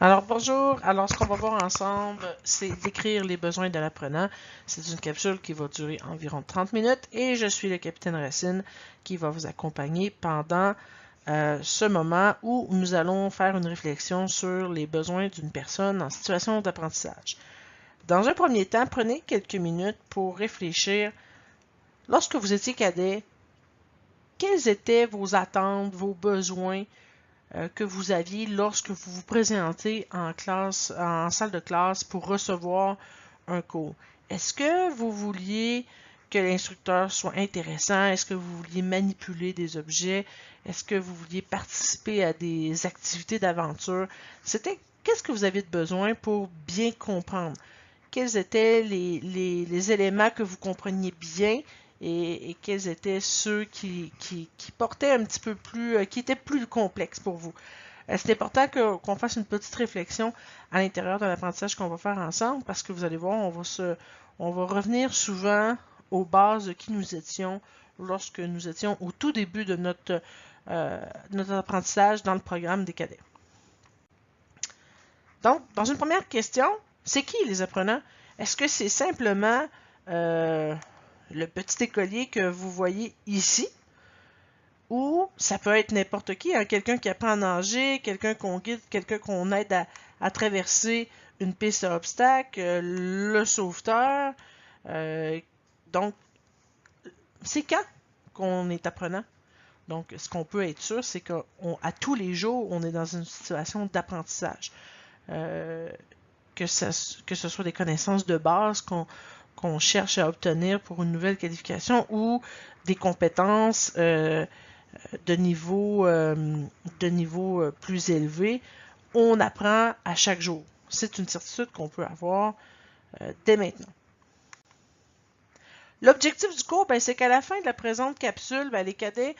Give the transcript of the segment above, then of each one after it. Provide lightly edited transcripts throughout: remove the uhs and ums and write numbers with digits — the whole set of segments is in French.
Alors bonjour, alors ce qu'on va voir ensemble, c'est décrire les besoins de l'apprenant. C'est une capsule qui va durer environ 30 minutes et je suis le capitaine Racine qui va vous accompagner pendant ce moment où nous allons faire une réflexion sur les besoins d'une personne en situation d'apprentissage. Dans un premier temps, prenez quelques minutes pour réfléchir. Lorsque vous étiez cadet, quelles étaient vos attentes, vos besoins que vous aviez lorsque vous vous présentez en classe, en salle de classe pour recevoir un cours. Est-ce que vous vouliez que l'instructeur soit intéressant? Est-ce que vous vouliez manipuler des objets? Est-ce que vous vouliez participer à des activités d'aventure? Qu'est-ce que vous aviez de besoin pour bien comprendre? Quels étaient les éléments que vous compreniez bien et quels étaient ceux qui portaient un petit peu plus, qui étaient plus complexes pour vous. C'est important qu'on fasse une petite réflexion à l'intérieur de l'apprentissage qu'on va faire ensemble parce que vous allez voir, on va revenir souvent aux bases de qui nous étions lorsque nous étions au tout début de notre apprentissage dans le programme des cadets. Donc, dans une première question, c'est qui les apprenants? Est-ce que c'est simplement le petit écolier que vous voyez ici? Ou ça peut être n'importe qui, hein? Quelqu'un qui apprend à nager, quelqu'un qu'on guide, quelqu'un qu'on aide à traverser une piste à obstacles, le sauveteur. Donc, c'est quand qu'on est apprenant? Donc, ce qu'on peut être sûr, c'est qu'à tous les jours, on est dans une situation d'apprentissage. Que ce soit des connaissances de base qu'on cherche à obtenir pour une nouvelle qualification ou des compétences de niveau plus élevé, on apprend à chaque jour. C'est une certitude qu'on peut avoir dès maintenant. L'objectif du cours, c'est qu'à la fin de la présente capsule, les cadets,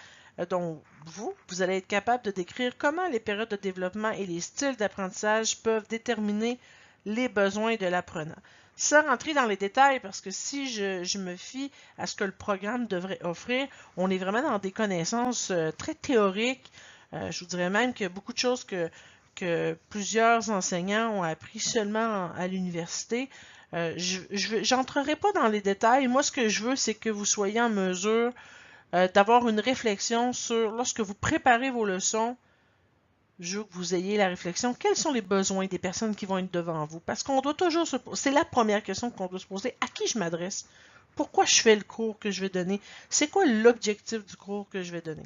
dont vous allez être capable de décrire comment les périodes de développement et les styles d'apprentissage peuvent déterminer les besoins de l'apprenant. Sans rentrer dans les détails, parce que si je me fie à ce que le programme devrait offrir, on est vraiment dans des connaissances très théoriques. Je vous dirais même qu'il y a beaucoup de choses que plusieurs enseignants ont appris seulement à l'université. J'entrerai pas dans les détails. Moi, ce que je veux, c'est que vous soyez en mesure d'avoir une réflexion sur, lorsque vous préparez vos leçons, je veux que vous ayez la réflexion, quels sont les besoins des personnes qui vont être devant vous? Parce qu'on doit toujours se poser, c'est la première question qu'on doit se poser, à qui je m'adresse? Pourquoi je fais le cours que je vais donner? C'est quoi l'objectif du cours que je vais donner?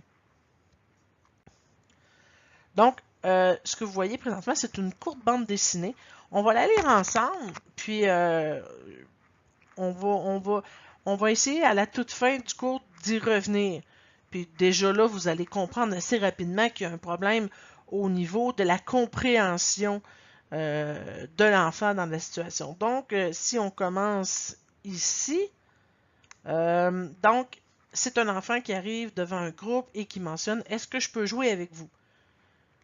Donc, ce que vous voyez présentement, c'est une courte bande dessinée. On va la lire ensemble, puis on va essayer à la toute fin du cours d'y revenir. Puis déjà là, vous allez comprendre assez rapidement qu'il y a un problème au niveau de la compréhension de l'enfant dans la situation. Donc, si on commence ici, donc, c'est un enfant qui arrive devant un groupe et qui mentionne « Est-ce que je peux jouer avec vous? »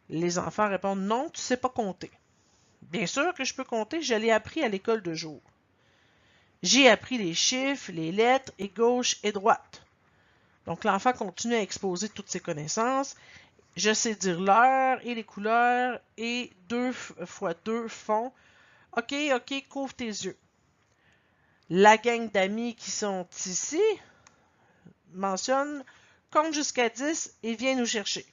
Les enfants répondent « Non, tu ne sais pas compter. » Bien sûr que je peux compter, je l'ai appris à l'école de jour. J'ai appris les chiffres, les lettres et gauche et droite. Donc l'enfant continue à exposer toutes ses connaissances. Je sais dire l'heure et les couleurs et 2 fois 2 font. OK, couvre tes yeux. La gang d'amis qui sont ici mentionne compte jusqu'à 10 et viens nous chercher.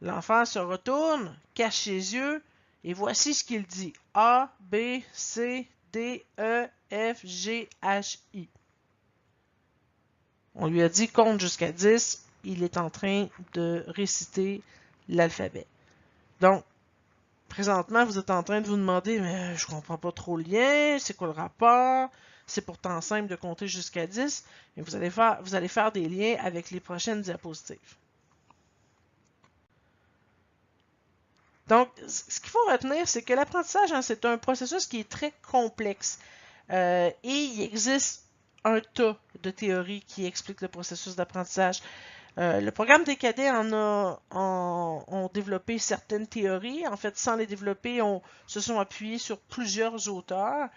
L'enfant se retourne, cache ses yeux et voici ce qu'il dit. A, B, C, D, E, F, G, H, I. On lui a dit compte jusqu'à 10. Il est en train de réciter l'alphabet. Donc, présentement, vous êtes en train de vous demander, mais je comprends pas trop le lien, c'est quoi le rapport? C'est pourtant simple de compter jusqu'à 10. Et vous allez faire des liens avec les prochaines diapositives. Donc, ce qu'il faut retenir, c'est que l'apprentissage, c'est un processus qui est très complexe. Et il existe un tas de théories qui expliquent le processus d'apprentissage. Le programme des cadets ont développé certaines théories. En fait, sans les développer, se sont appuyés sur plusieurs auteurs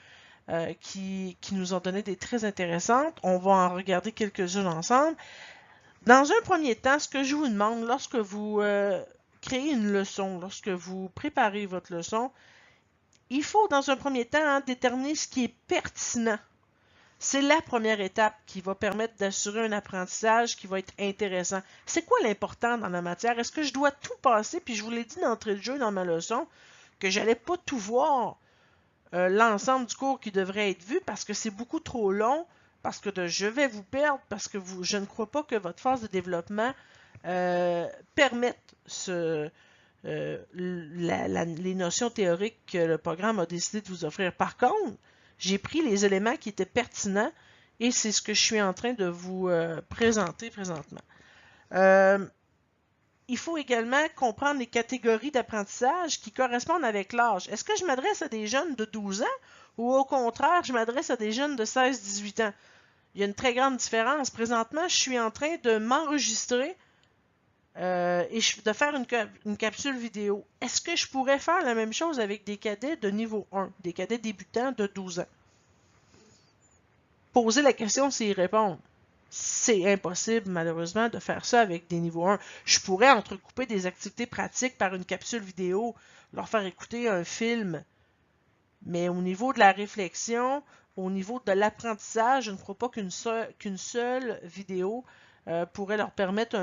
qui nous ont donné des très intéressantes. On va en regarder quelques-unes ensemble. Dans un premier temps, ce que je vous demande, lorsque vous créer une leçon, lorsque vous préparez votre leçon, il faut dans un premier temps déterminer ce qui est pertinent. C'est la première étape qui va permettre d'assurer un apprentissage qui va être intéressant. C'est quoi l'important dans la matière? Est-ce que je dois tout passer? Puis je vous l'ai dit d'entrée de jeu dans ma leçon, que j'allais pas tout voir l'ensemble du cours qui devrait être vu parce que c'est beaucoup trop long, parce que je vais vous perdre, parce que je ne crois pas que votre phase de développement permette les notions théoriques que le programme a décidé de vous offrir. Par contre, j'ai pris les éléments qui étaient pertinents et c'est ce que je suis en train de vous présenter présentement. Il faut également comprendre les catégories d'apprentissage qui correspondent avec l'âge. Est-ce que je m'adresse à des jeunes de 12 ans ou au contraire, je m'adresse à des jeunes de 16-18 ans? Il y a une très grande différence. Présentement, je suis en train de m'enregistrer et de faire une capsule vidéo. Est-ce que je pourrais faire la même chose avec des cadets de niveau 1, des cadets débutants de 12 ans? Poser la question s'ils répondent. C'est impossible, malheureusement, de faire ça avec des niveaux 1. Je pourrais entrecouper des activités pratiques par une capsule vidéo, leur faire écouter un film. Mais au niveau de la réflexion, au niveau de l'apprentissage, je ne crois pas qu'une seule vidéo pourrait leur permettre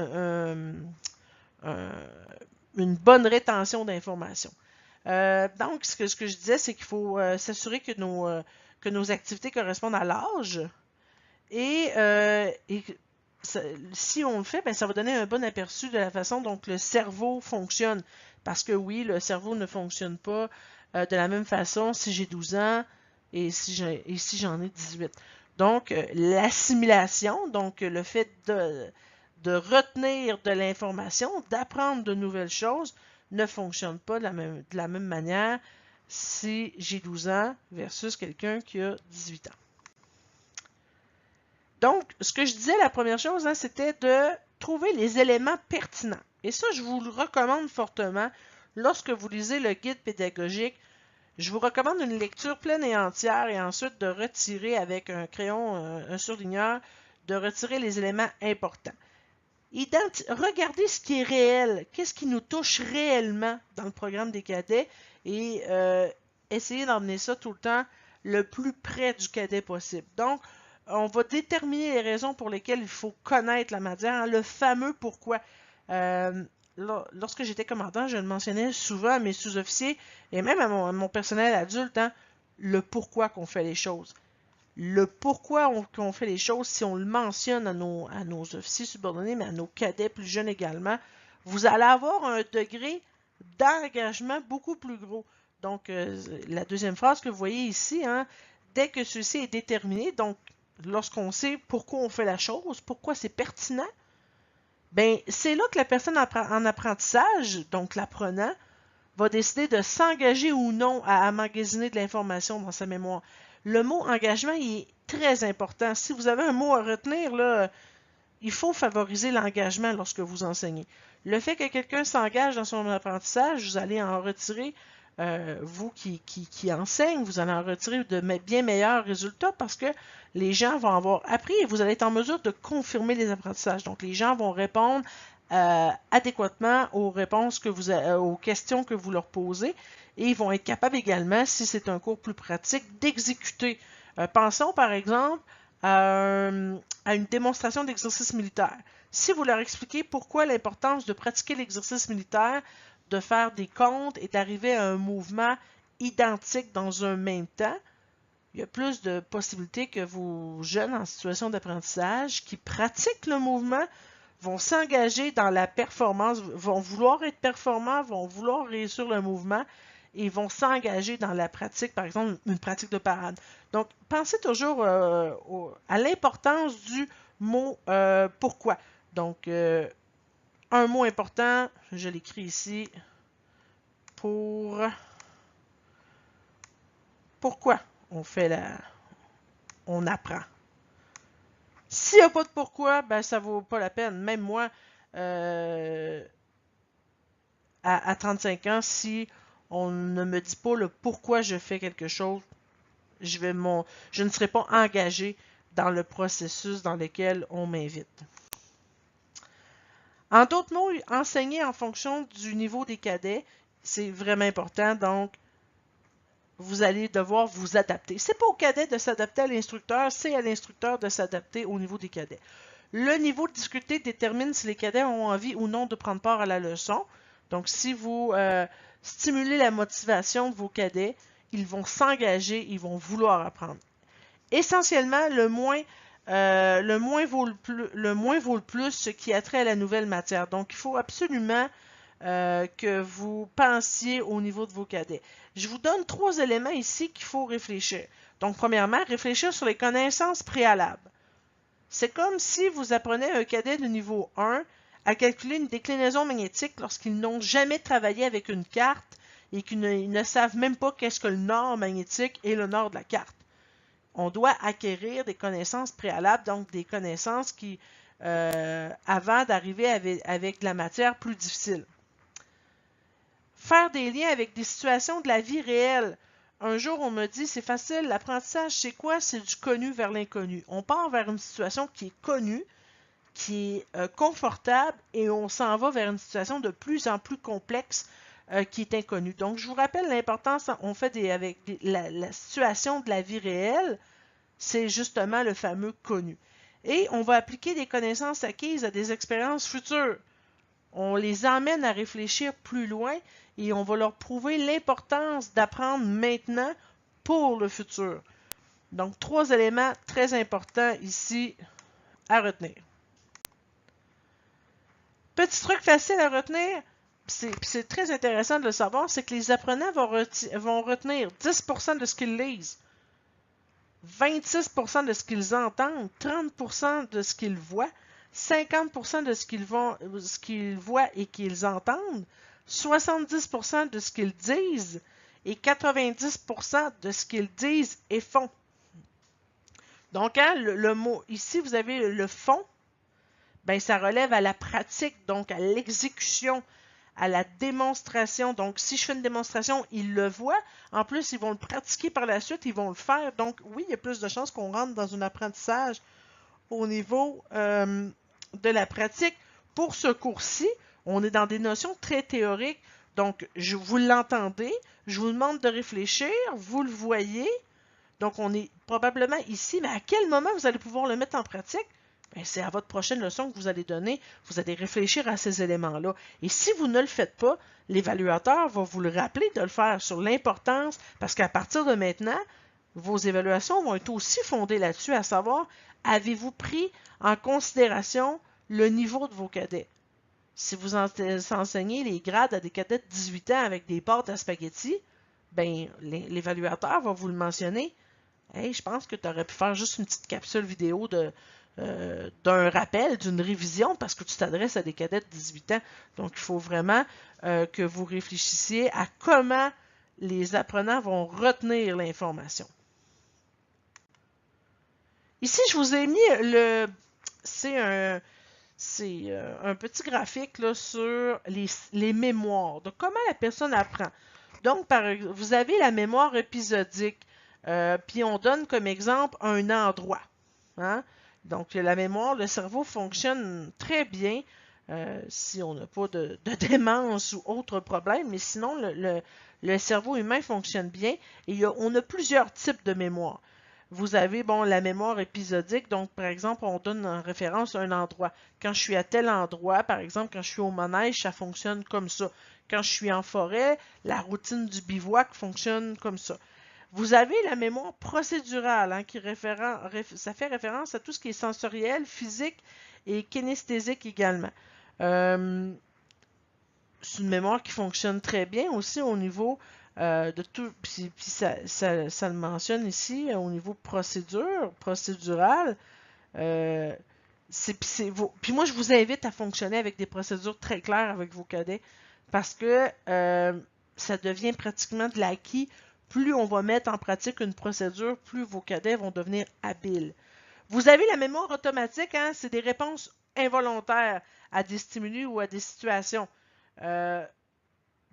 une bonne rétention d'informations. Donc, ce que je disais, c'est qu'il faut s'assurer que nos activités correspondent à l'âge. Et si on le fait, ben, ça va donner un bon aperçu de la façon dont le cerveau fonctionne. Parce que oui, le cerveau ne fonctionne pas de la même façon si j'ai 12 ans et si j'en ai 18. Donc, l'assimilation, donc le fait de retenir de l'information, d'apprendre de nouvelles choses, ne fonctionne pas de la même manière si j'ai 12 ans versus quelqu'un qui a 18 ans. Donc, ce que je disais, la première chose, c'était de trouver les éléments pertinents. Et ça, je vous le recommande fortement lorsque vous lisez le guide pédagogique. Je vous recommande une lecture pleine et entière et ensuite de retirer avec un crayon, un surligneur, de retirer les éléments importants. Regardez ce qui est réel, qu'est-ce qui nous touche réellement dans le programme des cadets et essayez d'emmener ça tout le temps le plus près du cadet possible. Donc, on va déterminer les raisons pour lesquelles il faut connaître la matière, le fameux pourquoi. Lorsque j'étais commandant, je le mentionnais souvent à mes sous-officiers et même à mon personnel adulte, le pourquoi qu'on fait les choses. Le pourquoi qu'on fait les choses, si on le mentionne à nos officiers subordonnés, mais à nos cadets plus jeunes également, vous allez avoir un degré d'engagement beaucoup plus gros. Donc, la deuxième phrase que vous voyez ici, dès que ceci est déterminé, donc lorsqu'on sait pourquoi on fait la chose, pourquoi c'est pertinent, ben c'est là que la personne en apprentissage, donc l'apprenant, va décider de s'engager ou non à emmagasiner de l'information dans sa mémoire. Le mot engagement il est très important. Si vous avez un mot à retenir, là, il faut favoriser l'engagement lorsque vous enseignez. Le fait que quelqu'un s'engage dans son apprentissage, vous allez en retirer, vous qui enseignez, vous allez en retirer de bien meilleurs résultats parce que les gens vont avoir appris et vous allez être en mesure de confirmer les apprentissages. Donc, les gens vont répondre adéquatement aux réponses aux questions que vous leur posez et ils vont être capables également, si c'est un cours plus pratique, d'exécuter. Pensons par exemple à une démonstration d'exercice militaire. Si vous leur expliquez pourquoi l'importance de pratiquer l'exercice militaire, de faire des comptes et d'arriver à un mouvement identique dans un même temps, il y a plus de possibilités que vos jeunes en situation d'apprentissage qui pratiquent le mouvement vont s'engager dans la performance, vont vouloir être performants, vont vouloir réussir le mouvement et vont s'engager dans la pratique, par exemple, une pratique de parade. Donc, pensez toujours à l'importance du mot pourquoi. Donc, un mot important, je l'écris ici, pourquoi on apprend. S'il n'y a pas de pourquoi, ben ça vaut pas la peine. Même moi, à 35 ans, si on ne me dit pas le pourquoi je fais quelque chose, je ne serai pas engagé dans le processus dans lequel on m'invite. En d'autres mots, enseigner en fonction du niveau des cadets, c'est vraiment important. Donc, vous allez devoir vous adapter. C'est pas au cadet de s'adapter à l'instructeur, c'est à l'instructeur de s'adapter au niveau des cadets. Le niveau de difficulté détermine si les cadets ont envie ou non de prendre part à la leçon. Donc, si vous stimulez la motivation de vos cadets, ils vont s'engager, ils vont vouloir apprendre. Essentiellement, le moins vaut le plus, ce qui a trait à la nouvelle matière. Donc, il faut absolument que vous pensiez au niveau de vos cadets. Je vous donne 3 éléments ici qu'il faut réfléchir. Donc, premièrement, réfléchir sur les connaissances préalables. C'est comme si vous apprenez à un cadet de niveau 1 à calculer une déclinaison magnétique lorsqu'ils n'ont jamais travaillé avec une carte et qu'ils ne savent même pas qu'est-ce que le nord magnétique et le nord de la carte. On doit acquérir des connaissances préalables, donc des connaissances qui, avant d'arriver avec de la matière plus difficile. Faire des liens avec des situations de la vie réelle. Un jour, on me dit, c'est facile, l'apprentissage, c'est quoi? C'est du connu vers l'inconnu. On part vers une situation qui est connue, qui est confortable, et on s'en va vers une situation de plus en plus complexe qui est inconnue. Donc, je vous rappelle l'importance, on fait la situation de la vie réelle, c'est justement le fameux connu. Et on va appliquer des connaissances acquises à des expériences futures. On les emmène à réfléchir plus loin et on va leur prouver l'importance d'apprendre maintenant pour le futur. Donc, 3 éléments très importants ici à retenir. Petit truc facile à retenir, c'est très intéressant de le savoir, c'est que les apprenants vont retenir 10% de ce qu'ils lisent, 26% de ce qu'ils entendent, 30% de ce qu'ils voient, 50% de ce qu'ils voient et qu'ils entendent, 70% de ce qu'ils disent et 90% de ce qu'ils disent et font. Donc, hein, le mot, ici, vous avez le fond, ben, ça relève à la pratique, donc à l'exécution, à la démonstration. Donc, si je fais une démonstration, ils le voient. En plus, ils vont le pratiquer par la suite, ils vont le faire. Donc, oui, il y a plus de chances qu'on rentre dans un apprentissage au niveau de la pratique. Pour ce cours-ci, on est dans des notions très théoriques. Donc, vous l'entendez, je vous demande de réfléchir, vous le voyez. Donc, on est probablement ici, mais à quel moment vous allez pouvoir le mettre en pratique? Bien, c'est à votre prochaine leçon que vous allez donner. Vous allez réfléchir à ces éléments-là. Et si vous ne le faites pas, l'évaluateur va vous le rappeler de le faire sur l'importance, parce qu'à partir de maintenant, vos évaluations vont être aussi fondées là-dessus, à savoir, avez-vous pris en considération le niveau de vos cadets? Si vous enseignez les grades à des cadets de 18 ans avec des pâtes à spaghetti, ben, l'évaluateur va vous le mentionner. Hey, je pense que tu aurais pu faire juste une petite capsule vidéo d'un rappel, d'une révision, parce que tu t'adresses à des cadets de 18 ans. Donc, il faut vraiment que vous réfléchissiez à comment les apprenants vont retenir l'information. Ici, je vous ai mis c'est un petit graphique là, sur les mémoires, de comment la personne apprend. Donc, vous avez la mémoire épisodique, puis on donne comme exemple un endroit. Hein? Donc, la mémoire, le cerveau fonctionne très bien si on n'a pas de démence ou autre problème, mais sinon, le cerveau humain fonctionne bien et on a plusieurs types de mémoire. Vous avez, bon, la mémoire épisodique, donc par exemple, on donne en référence à un endroit. Quand je suis à tel endroit, par exemple, quand je suis au manège, ça fonctionne comme ça. Quand je suis en forêt, la routine du bivouac fonctionne comme ça. Vous avez la mémoire procédurale, hein, ça fait référence à tout ce qui est sensoriel, physique et kinesthésique également. C'est une mémoire qui fonctionne très bien aussi au niveau de tout, puis ça le mentionne ici, au niveau procédural. Puis moi, je vous invite à fonctionner avec des procédures très claires avec vos cadets parce que ça devient pratiquement de l'acquis. Plus on va mettre en pratique une procédure, plus vos cadets vont devenir habiles. Vous avez la mémoire automatique, hein, c'est des réponses involontaires à des stimuli ou à des situations.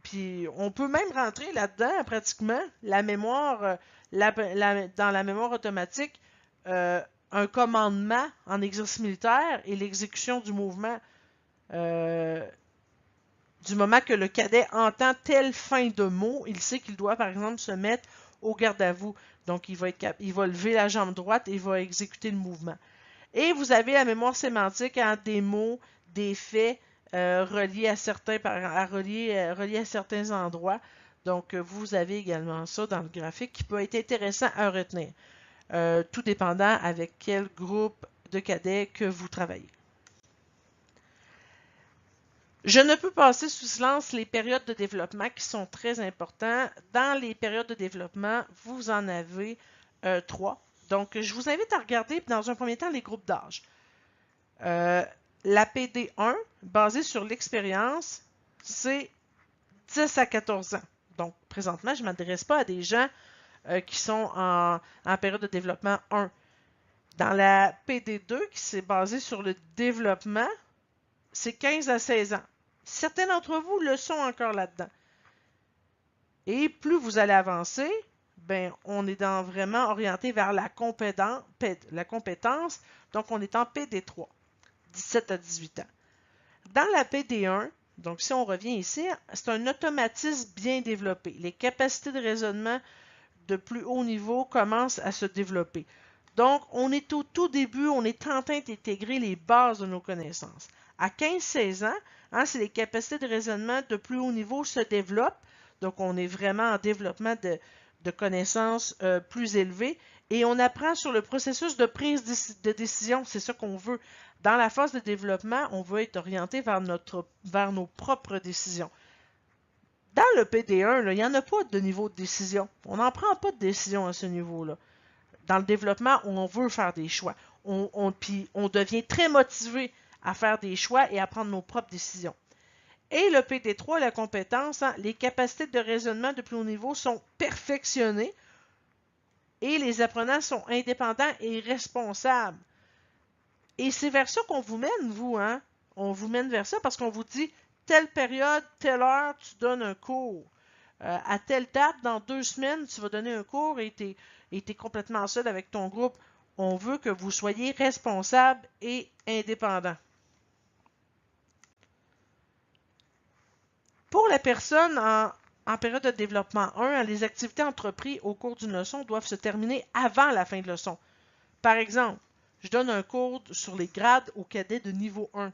Puis on peut même rentrer là-dedans, pratiquement, la mémoire, dans la mémoire automatique, un commandement en exercice militaire et l'exécution du mouvement. du moment que le cadet entend telle fin de mot, il sait qu'il doit, par exemple, se mettre au garde à vous. Donc, il va lever la jambe droite et il va exécuter le mouvement. Et vous avez la mémoire sémantique en des mots, des faits reliés à certains endroits. Donc, vous avez également ça dans le graphique qui peut être intéressant à retenir, tout dépendant avec quel groupe de cadets que vous travaillez. Je ne peux passer sous silence les périodes de développement qui sont très importantes. Dans les périodes de développement, vous en avez 3. Donc, je vous invite à regarder dans un premier temps les groupes d'âge. La PD1, basée sur l'expérience, c'est 10 à 14 ans. Donc, présentement, je ne m'adresse pas à des gens qui sont en période de développement 1. Dans la PD2, qui s'est basée sur le développement, c'est 15 à 16 ans. Certains d'entre vous le sont encore là-dedans. Et plus vous allez avancer, ben, on est vraiment orienté vers la compétence. Donc, on est en PD3, 17 à 18 ans. Dans la PD1, donc si on revient ici, c'est un automatisme bien développé. Les capacités de raisonnement de plus haut niveau commencent à se développer. Donc, on est au tout début, on est en train d'intégrer les bases de nos connaissances. À 15-16 ans, c'est les capacités de raisonnement de plus haut niveau se développent. Donc, on est vraiment en développement de connaissances plus élevées. Et on apprend sur le processus de prise de décision. C'est ça qu'on veut. Dans la phase de développement, on veut être orienté vers nos propres décisions. Dans le PD1, il n'y en a pas de niveau de décision. On n'en prend pas de décision à ce niveau-là. Dans le développement, on veut faire des choix. Puis on devient très motivé à faire des choix et à prendre nos propres décisions. Et le PD3, la compétence, les capacités de raisonnement de plus haut niveau sont perfectionnées et les apprenants sont indépendants et responsables. Et c'est vers ça qu'on vous mène, vous. On vous mène vers ça parce qu'on vous dit, telle période, telle heure, tu donnes un cours. À telle date, dans 2 semaines, tu vas donner un cours et tu es complètement seul avec ton groupe. On veut que vous soyez responsable et indépendant. Pour la personne en période de développement 1, les activités entreprises au cours d'une leçon doivent se terminer avant la fin de leçon. Par exemple, je donne un cours sur les grades aux cadets de niveau 1.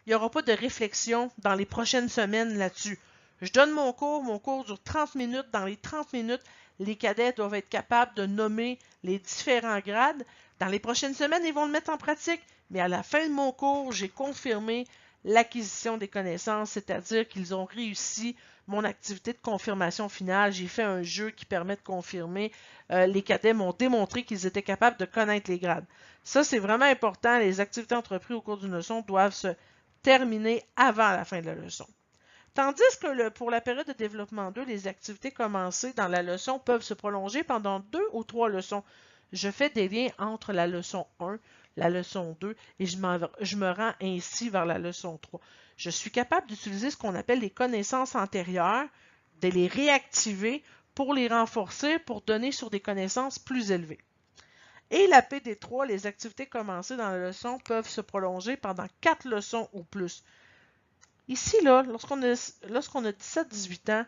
Il n'y aura pas de réflexion dans les prochaines semaines là-dessus. Je donne mon cours dure 30 minutes. Dans les 30 minutes, les cadets doivent être capables de nommer les différents grades. Dans les prochaines semaines, ils vont le mettre en pratique. Mais à la fin de mon cours, j'ai confirmé l'acquisition des connaissances, c'est-à-dire qu'ils ont réussi mon activité de confirmation finale. J'ai fait un jeu qui permet de confirmer. Les cadets m'ont démontré qu'ils étaient capables de connaître les grades. Ça, c'est vraiment important. Les activités entreprises au cours d'une leçon doivent se terminer avant la fin de la leçon. Tandis que pour la période de développement 2, les activités commencées dans la leçon peuvent se prolonger pendant 2 ou 3 leçons. Je fais des liens entre la leçon 1, la leçon 2 et je me rends ainsi vers la leçon 3. Je suis capable d'utiliser ce qu'on appelle les connaissances antérieures, de les réactiver pour les renforcer, pour donner sur des connaissances plus élevées. Et la PD3, les activités commencées dans la leçon peuvent se prolonger pendant 4 leçons ou plus. Ici, là, lorsqu'on a 17-18 ans,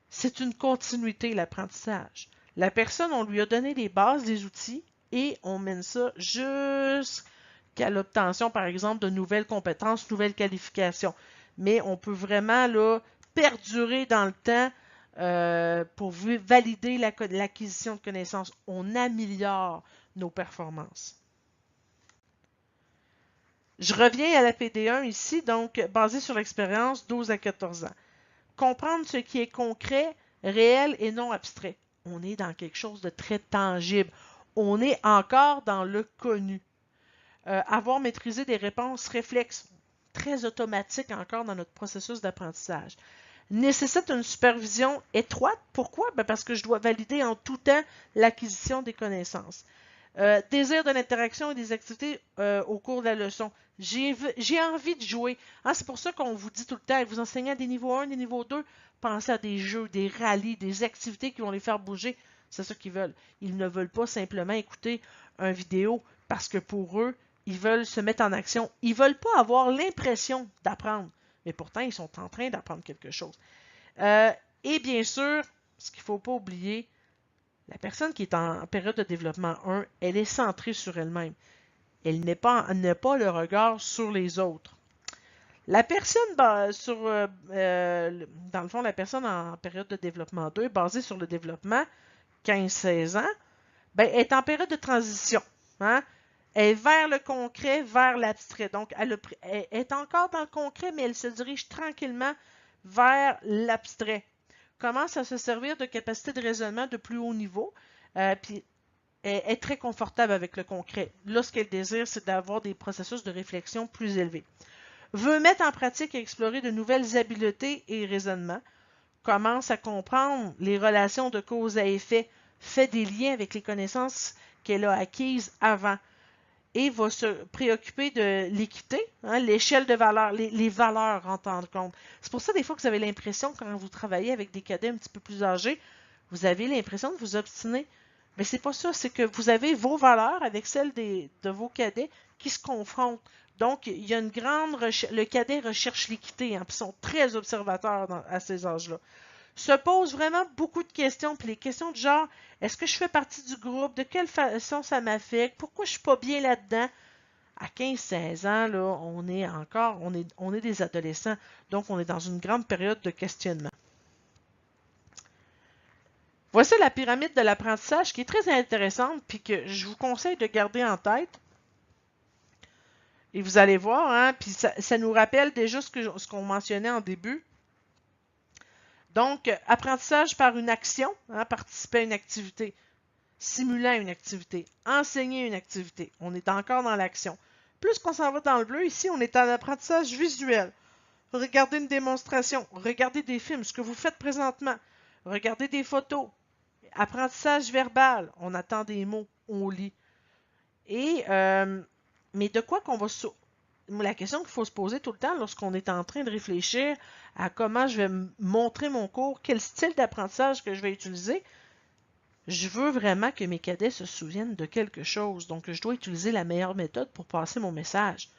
c'est une continuité, l'apprentissage. La personne, on lui a donné les bases, les outils, et on mène ça jusqu'à l'obtention, par exemple, de nouvelles compétences, nouvelles qualifications. Mais on peut vraiment là, perdurer dans le temps pour valider l'acquisition de connaissances. On améliore nos performances. Je reviens à la PD1 ici, donc basée sur l'expérience 12 à 14 ans. Comprendre ce qui est concret, réel et non abstrait. On est dans quelque chose de très tangible. On est encore dans le connu. Avoir maîtrisé des réponses réflexes, très automatiques encore dans notre processus d'apprentissage. Nécessite une supervision étroite. Pourquoi? Parce que je dois valider en tout temps l'acquisition des connaissances. Désir de l'interaction et des activités au cours de la leçon. J'ai envie de jouer. C'est pour ça qu'on vous dit tout le temps, vous enseignez à des niveaux 1, des niveaux 2, pensez à des jeux, des rallyes, des activités qui vont les faire bouger. C'est ça qu'ils veulent. Ils ne veulent pas simplement écouter une vidéo parce que pour eux, ils veulent se mettre en action. Ils ne veulent pas avoir l'impression d'apprendre, mais pourtant, ils sont en train d'apprendre quelque chose. Et bien sûr, ce qu'il ne faut pas oublier, la personne qui est en période de développement 1, elle est centrée sur elle-même. Elle n'a pas le regard sur les autres. La personne dans le fond, la personne en période de développement 2, basée sur le développement 15-16 ans, ben, est en période de transition. Hein? Elle est vers le concret, vers l'abstrait. Donc, elle est encore dans le concret, mais elle se dirige tranquillement vers l'abstrait. Commence à se servir de capacités de raisonnement de plus haut niveau, puis est très confortable avec le concret. Là, ce qu'elle désire, c'est d'avoir des processus de réflexion plus élevés. Veut mettre en pratique et explorer de nouvelles habiletés et raisonnements, commence à comprendre les relations de cause à effet, fait des liens avec les connaissances qu'elle a acquises avant et va se préoccuper de l'équité, hein, l'échelle de valeur, les valeurs rentrent en compte. C'est pour ça des fois que vous avez l'impression, quand vous travaillez avec des cadets un petit peu plus âgés, vous avez l'impression de vous obstiner. Mais c'est pas ça, c'est que vous avez vos valeurs avec celles de vos cadets qui se confrontent. Donc, il y a une grande recherche. Le cadet recherche l'équité, hein, puis ils sont très observateurs à ces âges-là. Se pose vraiment beaucoup de questions, puis les questions du genre, est-ce que je fais partie du groupe? De quelle façon ça m'affecte? Pourquoi je suis pas bien là-dedans? À 15-16 ans, là, on est des adolescents, donc on est dans une grande période de questionnement. Voici la pyramide de l'apprentissage qui est très intéressante, puis que je vous conseille de garder en tête. Et vous allez voir, hein, puis ça nous rappelle déjà ce qu'on mentionnait en début. Donc, apprentissage par une action, hein, participer à une activité, simulant une activité, enseigner une activité. On est encore dans l'action. Plus qu'on s'en va dans le bleu, ici, on est en apprentissage visuel. Regardez une démonstration, regardez des films, ce que vous faites présentement, regardez des photos. Apprentissage verbal, on attend des mots, on lit. Et, mais de quoi qu'on va... La question qu'il faut se poser tout le temps lorsqu'on est en train de réfléchir à comment je vais montrer mon cours, quel style d'apprentissage que je vais utiliser, je veux vraiment que mes cadets se souviennent de quelque chose. Donc, je dois utiliser la meilleure méthode pour passer mon message.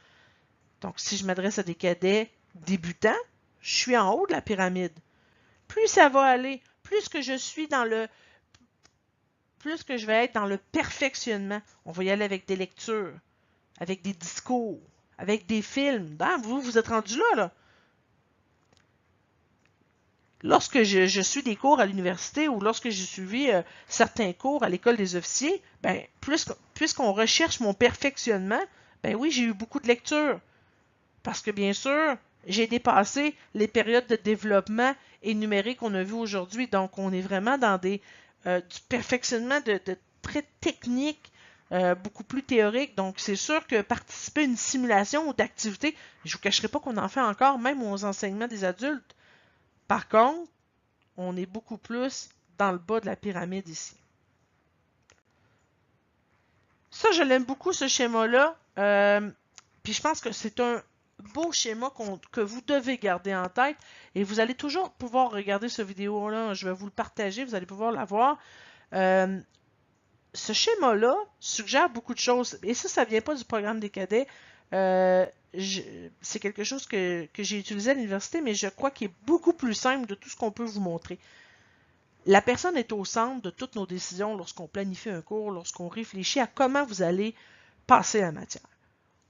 Donc, si je m'adresse à des cadets débutants, je suis en haut de la pyramide. Plus ça va aller, plus que je suis dans le... plus que je vais être dans le perfectionnement. On va y aller avec des lectures, avec des discours, avec des films. Hein? Vous êtes rendu là. Lorsque je suis des cours à l'université ou lorsque j'ai suivi certains cours à l'école des officiers, ben, puisqu'on recherche mon perfectionnement, ben oui, j'ai eu beaucoup de lectures. Parce que bien sûr, j'ai dépassé les périodes de développement et numérique qu'on a vu aujourd'hui. Donc, on est vraiment dans du perfectionnement de très technique, beaucoup plus théorique. Donc, c'est sûr que participer à une simulation ou d'activité, je ne vous cacherai pas qu'on en fait encore, même aux enseignements des adultes. Par contre, on est beaucoup plus dans le bas de la pyramide ici. Ça, je l'aime beaucoup, ce schéma-là. Puis je pense que c'est un beau schéma que vous devez garder en tête. Et vous allez toujours pouvoir regarder cette vidéo-là. Je vais vous le partager, vous allez pouvoir la voir. Ce schéma-là suggère beaucoup de choses. Et ça ne vient pas du programme des cadets. C'est quelque chose que j'ai utilisé à l'université, mais je crois qu'il est beaucoup plus simple de tout ce qu'on peut vous montrer. La personne est au centre de toutes nos décisions lorsqu'on planifie un cours, lorsqu'on réfléchit à comment vous allez passer la matière.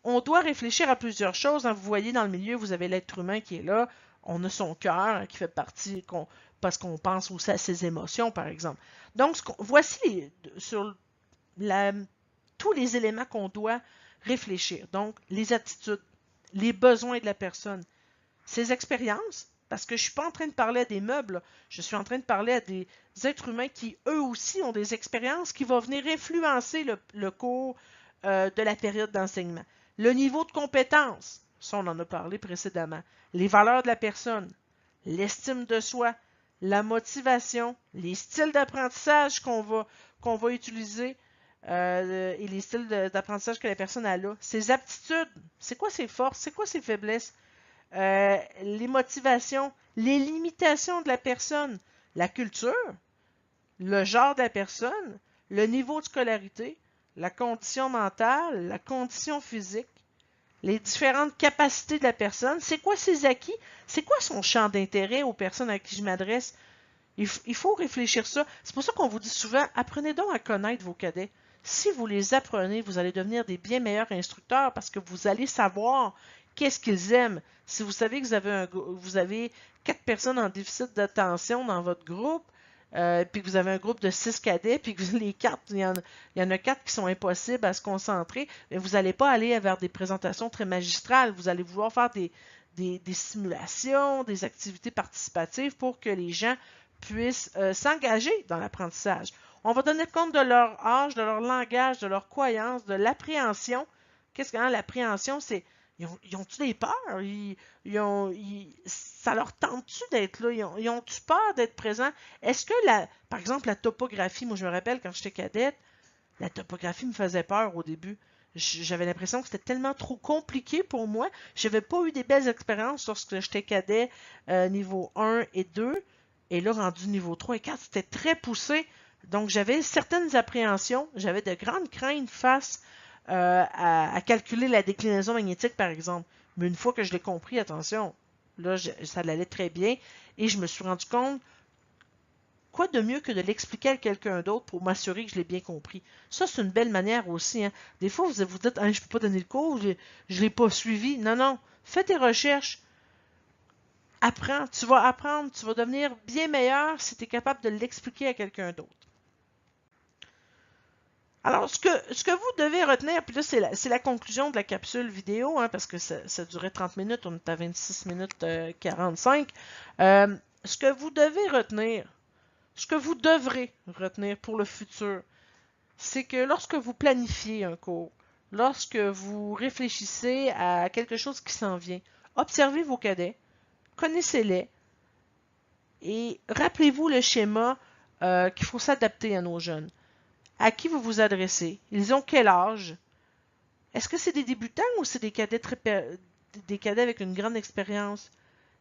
On doit réfléchir à plusieurs choses. Vous voyez dans le milieu, vous avez l'être humain qui est là. On a son cœur qui fait partie, parce qu'on pense aussi à ses émotions, par exemple. Donc, voici tous les éléments qu'on doit réfléchir. Donc, les attitudes, les besoins de la personne, ses expériences, parce que je ne suis pas en train de parler à des meubles, je suis en train de parler à des êtres humains qui, eux aussi, ont des expériences qui vont venir influencer le cours de la période d'enseignement. Le niveau de compétence, ça on en a parlé précédemment, les valeurs de la personne, l'estime de soi, la motivation, les styles d'apprentissage qu'on va utiliser, et les styles d'apprentissage que la personne a là. Ses aptitudes, c'est quoi ses forces, c'est quoi ses faiblesses, les motivations, les limitations de la personne, la culture, le genre de la personne, le niveau de scolarité, la condition mentale, la condition physique, les différentes capacités de la personne, c'est quoi ses acquis, c'est quoi son champ d'intérêt aux personnes à qui je m'adresse. Il faut réfléchir ça. C'est pour ça qu'on vous dit souvent, apprenez donc à connaître vos cadets. Si vous les apprenez, vous allez devenir des bien meilleurs instructeurs parce que vous allez savoir qu'est-ce qu'ils aiment. Si vous savez que vous avez 4 personnes en déficit d'attention dans votre groupe, puis que vous avez un groupe de 6 cadets, puis que les 4, il y en a 4 qui sont impossibles à se concentrer, mais vous n'allez pas aller vers des présentations très magistrales. Vous allez vouloir faire des simulations, des activités participatives pour que les gens puissent s'engager dans l'apprentissage. On va donner compte de leur âge, de leur langage, de leur croyance, de l'appréhension. Qu'est-ce que l'appréhension, c'est ils ont-tu des peurs? Ça leur tente-tu d'être là? Ils ont-tu peur d'être présents? Est-ce que, par exemple, la topographie, moi je me rappelle quand j'étais cadette, la topographie me faisait peur au début. J'avais l'impression que c'était tellement trop compliqué pour moi. Je n'avais pas eu des belles expériences lorsque j'étais cadet niveau 1 et 2. Et là, rendu niveau 3 et 4, c'était très poussé. Donc, j'avais certaines appréhensions. J'avais de grandes craintes face à calculer la déclinaison magnétique, par exemple. Mais une fois que je l'ai compris, attention, là, ça allait très bien. Et je me suis rendu compte, quoi de mieux que de l'expliquer à quelqu'un d'autre pour m'assurer que je l'ai bien compris. Ça, c'est une belle manière aussi. Hein. Des fois, vous dites, ah, je ne peux pas donner le cours, je ne l'ai pas suivi. Non, non. Fais tes recherches. Apprends. Tu vas apprendre. Tu vas devenir bien meilleur si tu es capable de l'expliquer à quelqu'un d'autre. Alors, ce que vous devez retenir, puis là, c'est la conclusion de la capsule vidéo, hein, parce que ça durait 30 minutes, on est à 26 minutes 45. Ce que vous devez retenir, ce que vous devrez retenir pour le futur, c'est que lorsque vous planifiez un cours, lorsque vous réfléchissez à quelque chose qui s'en vient, observez vos cadets, connaissez-les, et rappelez-vous le schéma qu'il faut s'adapter à nos jeunes. À qui vous vous adressez? Ils ont quel âge? Est-ce que c'est des débutants ou c'est des cadets avec une grande expérience?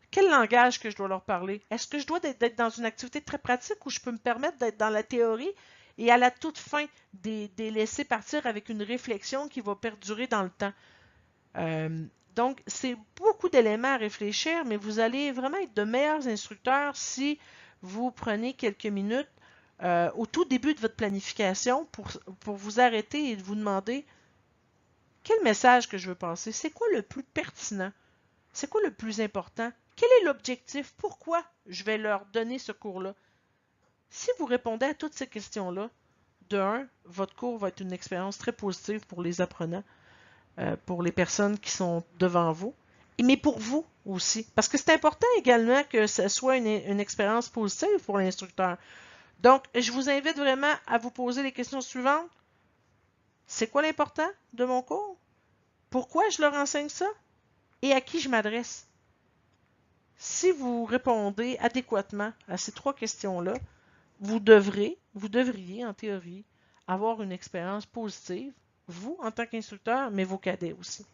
Quel langage que je dois leur parler? Est-ce que je dois être dans une activité très pratique ou je peux me permettre d'être dans la théorie et à la toute fin des laisser partir avec une réflexion qui va perdurer dans le temps? Donc, c'est beaucoup d'éléments à réfléchir, mais vous allez vraiment être de meilleurs instructeurs si vous prenez quelques minutes au tout début de votre planification pour vous arrêter et vous demander quel message que je veux passer, c'est quoi le plus pertinent, c'est quoi le plus important, quel est l'objectif, pourquoi je vais leur donner ce cours-là. Si vous répondez à toutes ces questions-là, de un, votre cours va être une expérience très positive pour les apprenants, pour les personnes qui sont devant vous, mais pour vous aussi. Parce que c'est important également que ce soit une expérience positive pour l'instructeur. Donc, je vous invite vraiment à vous poser les questions suivantes. C'est quoi l'important de mon cours? Pourquoi je leur enseigne ça? Et à qui je m'adresse? Si vous répondez adéquatement à ces 3 questions-là, vous devriez, en théorie, avoir une expérience positive, vous en tant qu'instructeur, mais vos cadets aussi.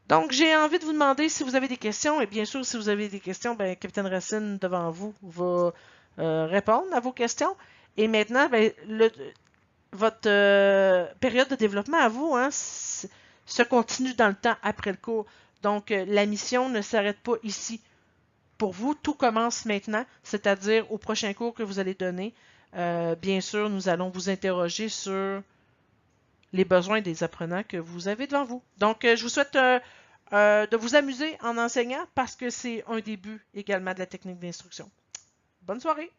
Donc, j'ai envie de vous demander si vous avez des questions, et bien sûr, si vous avez des questions, ben, Capitaine Racine, devant vous, va répondre à vos questions. Et maintenant, ben, votre période de développement à vous hein, se continue dans le temps après le cours. Donc, la mission ne s'arrête pas ici. Pour vous, tout commence maintenant, c'est-à-dire au prochain cours que vous allez donner. Bien sûr, nous allons vous interroger sur les besoins des apprenants que vous avez devant vous. Donc, je vous souhaite de vous amuser en enseignant parce que c'est un début également de la technique d'instruction. Bonne soirée!